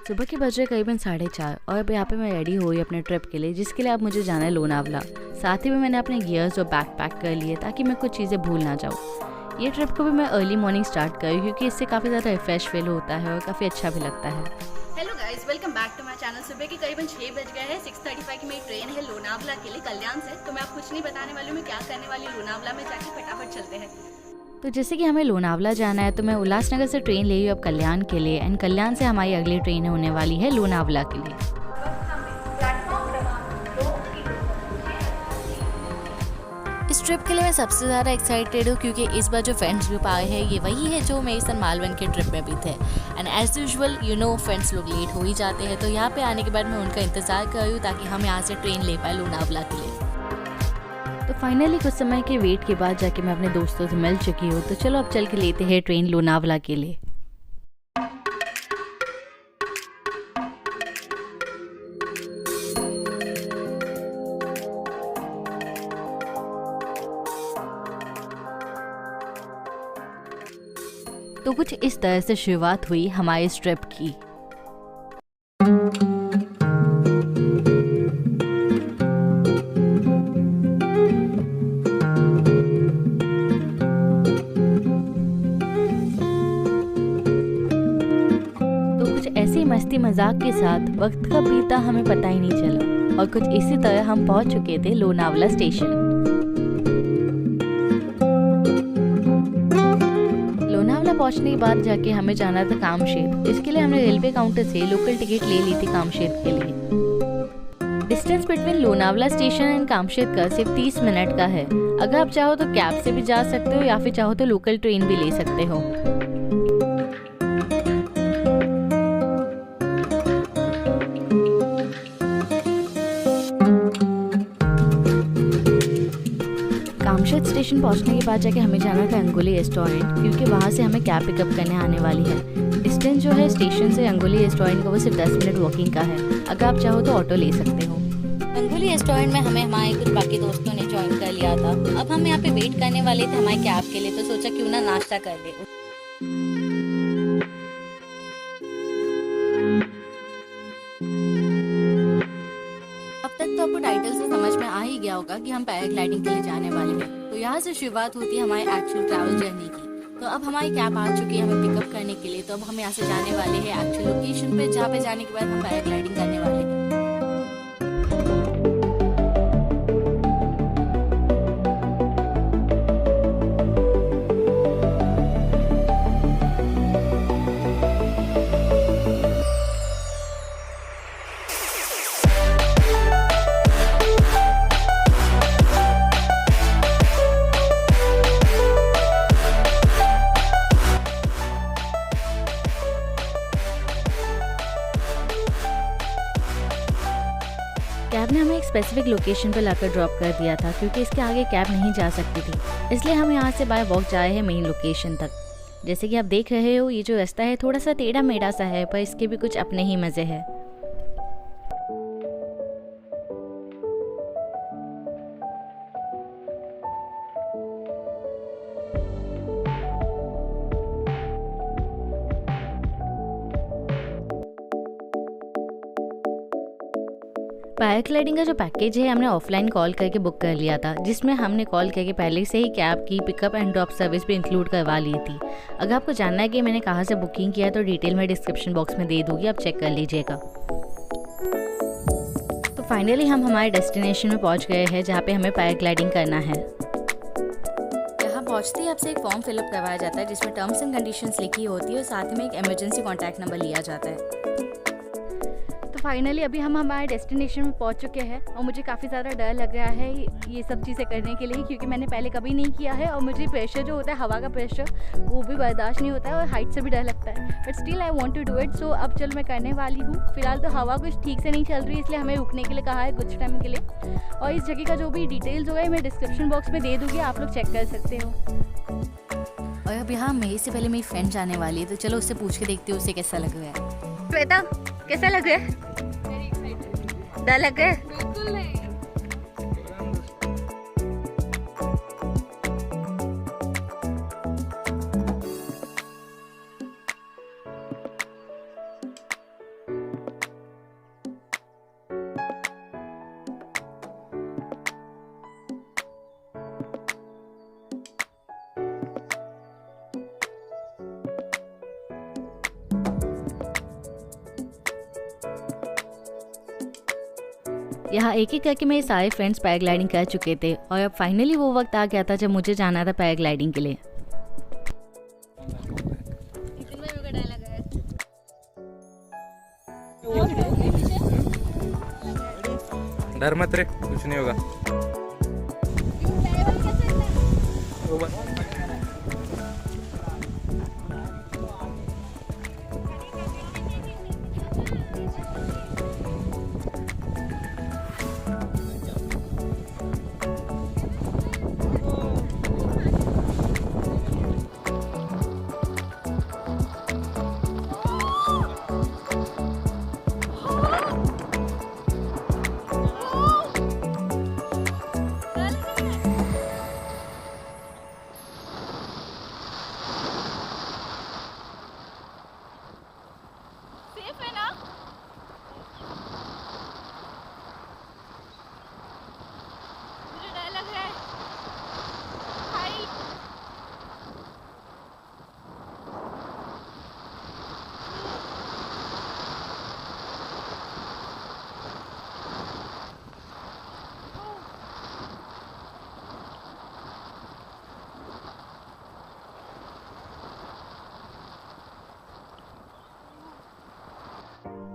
सुबह के बज रहे करीबन 4:30 और अब यहाँ पे मैं रेडी हुई अपने ट्रिप के लिए, जिसके लिए अब मुझे जाना है लोनावला। साथ ही में मैंने अपने गियर्स और बैग पैक कर लिए ताकि मैं कुछ चीज़ें भूल ना जाऊँ। ये ट्रिप को भी मैं अर्ली मॉर्निंग स्टार्ट करी क्योंकि इससे काफ़ी ज़्यादा रिफ्रेश फील होता है और काफ़ी अच्छा भी लगता है। Hello guys, welcome back to my channel. सुबह के करीबन 6 बज गए हैं। 6:35 की मेरी ट्रेन है लोनावला के लिए कल्याण से। तो मैं आप कुछ नहीं बताने वाली हूँ मैं क्या करने वाली हूँ। लोनावला में जाके फटाफट चलते हैं। तो जैसे कि हमें लोनावला जाना है तो मैं उल्लासनगर से ट्रेन ले रही हूँ अब कल्याण के लिए, एंड कल्याण से हमारी अगली ट्रेन होने वाली है लोनावला के लिए। इस ट्रिप के लिए मैं सबसे ज़्यादा एक्साइटेड हूँ क्योंकि इस बार जो फ्रेंड्स ग्रुप आए हैं ये वही है जो मेरे संग मालवण के ट्रिप में भी थे। And as usual you know friends लोग लेट हो ही जाते हैं, तो यहाँ पे आने के बाद मैं उनका इंतज़ार कर रही हूँ ताकि हम यहाँ से ट्रेन ले पाए लोनावला के लिए। तो फाइनली कुछ समय के वेट के बाद जाके मैं अपने दोस्तों से मिल चुकी हूँ, तो चलो अब चल के लेते हैं ट्रेन लोनावला के लिए। तो कुछ इस तरह से शुरुआत हुई हमारे इस ट्रिप की। ऐसी मस्ती मजाक के साथ वक्त कब बीता हमें पता ही नहीं चला और कुछ इसी तरह हम पहुंच चुके थे लोनावला स्टेशन। लोनावला पहुंचने के बाद जाके हमें जाना था कामशेत। इसके लिए हमने रेलवे काउंटर से लोकल टिकट ले ली थी कामशेत के लिए। Distance between Lonavala station and Kamshet का सिर्फ 30 मिनट का है। अगर आप चाहो तो कैब से भी जा सकते हो या फिर चाहो तो लोकल ट्रेन भी ले सकते हो। कामशेत स्टेशन पहुंचने के बाद जाके हमें जाना था अंगुली रेस्टोरेंट, क्योंकि वहां से हमें कैब पिकअप करने आने वाली है। डिस्टेंस जो है स्टेशन से अंगुली रेस्टोरेंट का वो सिर्फ 10 मिनट वॉकिंग का है। अगर आप चाहो तो ऑटो ले सकते हो। अंगुली रेस्टोरेंट में हमें हमारे कुछ बाकी दोस्तों ने ज्वाइन कर लिया था। अब हम यहाँ पे वेट करने वाले थे हमारे कैब के लिए, तो सोचा क्यों ना नाश्ता कर ले। तो आपको टाइटल से समझ में आ ही गया होगा कि हम पैराग्लाइडिंग के लिए जाने वाले हैं। तो यहाँ से शुरुआत होती है हमारी एक्चुअल ट्रैवल जर्नी की। तो अब हमारी कैब आ चुकी है हमें पिकअप करने के लिए। तो अब हम यहाँ से जाने वाले हैं एक्चुअल लोकेशन पे, जहाँ पे जाने के बाद हम पैराग्लाइडिंग करने वाले हैं। कैब ने हमें एक स्पेसिफिक लोकेशन पर लाकर ड्रॉप कर दिया था क्योंकि इसके आगे कैब नहीं जा सकती थी, इसलिए हम यहाँ से बाय वॉक जा रहे हैं मेन लोकेशन तक। जैसे कि आप देख रहे हो ये जो रास्ता है थोड़ा सा टेढ़ा मेढ़ा सा है, पर इसके भी कुछ अपने ही मज़े हैं। पैराग्लाइडिंग का जो पैकेज है हमने ऑफलाइन कॉल करके बुक कर लिया था, जिसमें हमने कॉल करके पहले से ही कैब की पिकअप एंड ड्रॉप सर्विस भी इंक्लूड करवा ली थी। अगर आपको जानना है कि मैंने कहाँ से बुकिंग किया तो डिटेल में डिस्क्रिप्शन बॉक्स में दे दूँगी, आप चेक कर लीजिएगा। तो फाइनली हम हमारे डेस्टिनेशन में पहुँच गए हैं जहाँ पे हमें पैराग्लाइडिंग करना है। यहाँ पहुँचते ही आपसे एक फॉर्म फिलअप करवाया जाता है जिसमें टर्म्स एंड कंडीशंस लिखी होती है और साथ में एक इमरजेंसी कॉन्टैक्ट नंबर लिया जाता है। फाइनली अभी हम हमारे डेस्टिनेशन में पहुंच चुके हैं और मुझे काफ़ी ज़्यादा डर लग रहा है ये सब चीज़ें करने के लिए, क्योंकि मैंने पहले कभी नहीं किया है और मुझे प्रेशर जो होता है हवा का प्रेशर वो भी बर्दाश्त नहीं होता है और हाइट से भी डर लगता है। But still I want to do it. So अब चल मैं करने वाली हूँ। फिलहाल तो हवा कुछ ठीक से नहीं चल रही, इसलिए हमें रुकने के लिए कहा है कुछ टाइम के लिए, और इस जगह का जो भी डिटेल्स होगा मैं डिस्क्रिप्शन बॉक्स में दे दूँगी, आप लोग चेक कर सकते हो। और अब यहाँ मेरे से पहले मेरी फ्रेंड जाने वाली है, तो चलो उससे पूछ के देखते हो उसे कैसा लग रहा है। श्वेता कैसा लग रहा है? डर लग रहा है? बिल्कुल नहीं। यहाँ एक एक करके मेरे सारे फ्रेंड्स पैराग्लाइडिंग कर चुके थे और अब फाइनली वो वक्त आ गया था जब मुझे जाना था पैराग्लाइडिंग के लिए। डर मत रे, कुछ नहीं होगा।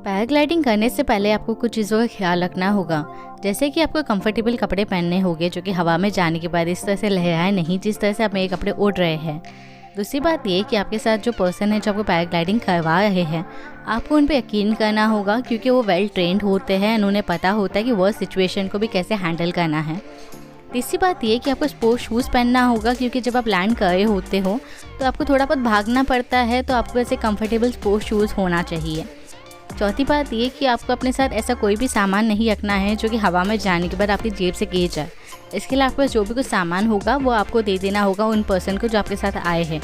पैराग्लाइडिंग करने से पहले आपको कुछ चीज़ों का ख्याल रखना होगा, जैसे कि आपको कंफर्टेबल कपड़े पहनने होंगे जो कि हवा में जाने के बाद इस तरह से लहराए नहीं जिस तरह से आप मेरे कपड़े उड़ रहे हैं। दूसरी बात ये कि आपके साथ जो पर्सन है जो आपको पैराग्लाइडिंग करवा रहे हैं, आपको उन पर यकीन करना होगा क्योंकि वो वेल ट्रेंड होते हैं, उन्हें पता होता है कि वो सिचुएशन को भी कैसे हैंडल करना है। तीसरी बात ये कि आपको स्पोर्ट्स शूज़ पहनना होगा क्योंकि जब आप लैंड कर रहे होते हो तो आपको थोड़ा बहुत भागना पड़ता है, तो आपको ऐसे कंफर्टेबल स्पोर्ट्स शूज़ होना चाहिए। चौथी बात ये कि आपको अपने साथ ऐसा कोई भी सामान नहीं रखना है जो कि हवा में जाने के बाद आपकी जेब से गिर जाए। इसके लिए आपके पास जो भी कुछ सामान होगा वो आपको दे देना होगा उन पर्सन को जो आपके साथ आए हैं।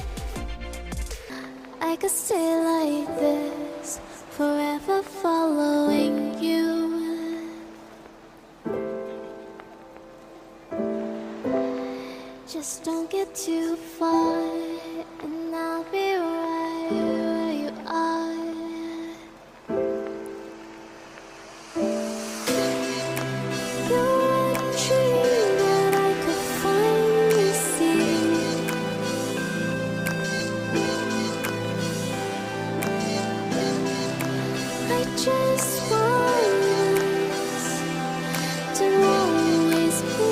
Just don't get too far and I'll be right where you are. You're a dream that I could finally see. I just want us to always be.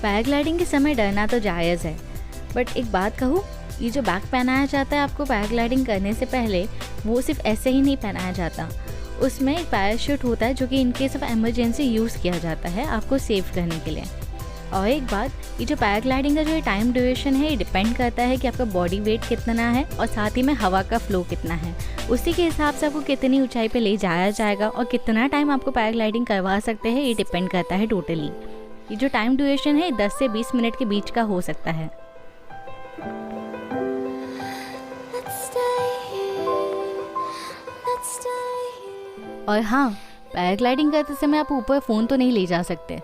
Paragliding के समय डरना तो जायज़ है, बट एक बात कहूँ, ये जो बैग पहनाया जाता है आपको पैराग्लाइडिंग करने से पहले, वो सिर्फ ऐसे ही नहीं पहनाया जाता। उसमें एक पैराशूट होता है जो कि in case of emergency use किया जाता है आपको सेव करने के लिए। और एक बात, ये जो पैराग्लाइडिंग का जो टाइम ड्यूरेशन है ये डिपेंड करता है कि आपका बॉडी वेट कितना है और साथ ही में हवा का फ्लो कितना है। उसी के हिसाब से आपको कितनी ऊंचाई पे ले जाया जाएगा और कितना टाइम आपको पैराग्लाइडिंग करवा सकते हैं, ये डिपेंड करता है टोटली। ये जो टाइम ड्यूरेशन है 10 से 20 मिनट के बीच का हो सकता है। और हाँ, पैराग्लाइडिंग करते समय आप ऊपर फ़ोन तो नहीं ले जा सकते,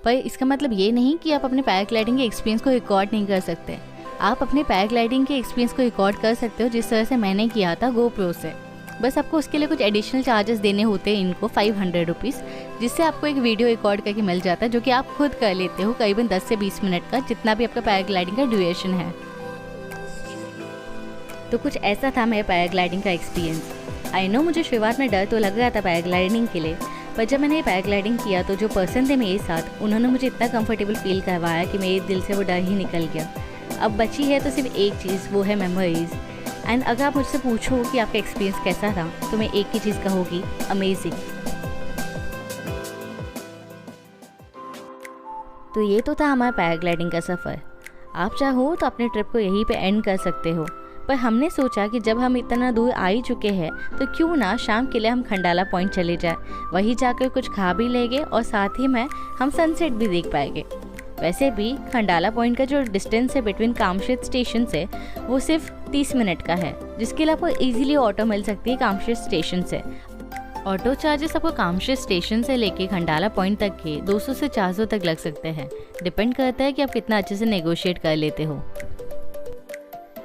पर इसका मतलब ये नहीं कि आप अपने पैराग्लाइडिंग के एक्सपीरियंस को रिकॉर्ड नहीं कर सकते। आप अपने पैराग्लाइडिंग के एक्सपीरियंस को रिकॉर्ड कर सकते हो जिस तरह से मैंने किया था GoPro से। बस आपको उसके लिए कुछ एडिशनल चार्जेस देने होते हैं इनको 500 रुपीज़, जिससे आपको एक वीडियो रिकॉर्ड करके मिल जाता है जो कि आप खुद कर लेते हो करीबन 10 से 20 मिनट का, जितना भी आपका पैराग्लाइडिंग का ड्यूरेशन है। तो कुछ ऐसा था मेरा पैराग्लाइडिंग का एक्सपीरियंस। आई नो मुझे शुरुआत में डर तो लग रहा था पैराग्लाइडिंग के लिए, पर जब मैंने पैराग्लाइडिंग किया तो जो पर्सन थे मेरे साथ, उन्होंने मुझे इतना कंफर्टेबल फील करवाया कि मेरे दिल से वो डर ही निकल गया। अब बची है तो सिर्फ एक चीज़, वो है मेमोरीज़। एंड अगर आप मुझसे पूछो कि आपका एक्सपीरियंस कैसा था, तो मैं एक ही चीज़ कहूँगी, अमेजिंग। तो ये तो था हमारा पैराग्लाइडिंग का सफ़र। आप चाहो तो अपने ट्रिप को यहीं पे एंड कर सकते हो, पर हमने सोचा कि जब हम इतना दूर आ ही चुके हैं तो क्यों ना शाम के लिए हम खंडाला पॉइंट चले जाए, वहीं जाकर कुछ खा भी लेंगे और साथ ही में हम सनसेट भी देख पाएंगे। वैसे भी खंडाला पॉइंट का जो डिस्टेंस है बिटवीन कामशेत स्टेशन से वो सिर्फ 30 मिनट का है, जिसके लिए आपको इजीली ऑटो मिल सकती है कामशेत स्टेशन से। ऑटो चार्जेस आपको कामशेत स्टेशन से लेके खंडाला पॉइंट तक के 200 से 400 तक लग सकते हैं। डिपेंड करता है कि आप कितना अच्छे से नेगोशिएट कर लेते हो।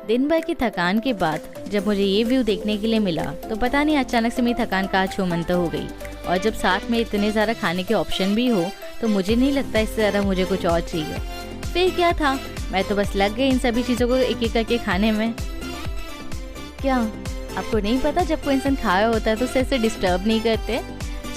दिन भर की थकान के बाद जब मुझे ये व्यू देखने के लिए मिला तो पता नहीं अचानक से मेरी थकान कहाँ छूमंतर हो गई। और जब साथ में इतने ज़्यादा खाने के ऑप्शन भी हो तो मुझे नहीं लगता इससे ज़्यादा मुझे कुछ और चाहिए। फिर क्या था, मैं तो बस लग गई इन सभी चीज़ों को एक एक करके खाने में। क्या आपको नहीं पता जब कोई इंसान खा रहा होता है तो उसे ऐसे डिस्टर्ब नहीं करते?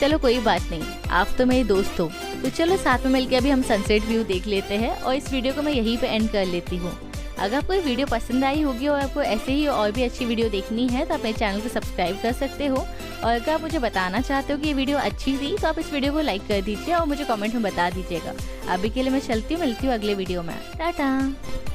चलो कोई बात नहीं, आप तो मेरे दोस्त हो, तो चलो साथ में मिलकर अभी हम सनसेट व्यू देख लेते हैं और इस वीडियो को मैं यहीं पे एंड कर लेती हूँ। अगर आपको ये वीडियो पसंद आई होगी और आपको ऐसे ही और भी अच्छी वीडियो देखनी है तो आप मेरे चैनल को सब्सक्राइब कर सकते हो। और अगर आप मुझे बताना चाहते हो कि ये वीडियो अच्छी थी तो आप इस वीडियो को लाइक कर दीजिए और मुझे कमेंट में बता दीजिएगा। अभी के लिए मैं चलती हूँ, मिलती हूँ अगले वीडियो में। टाटा।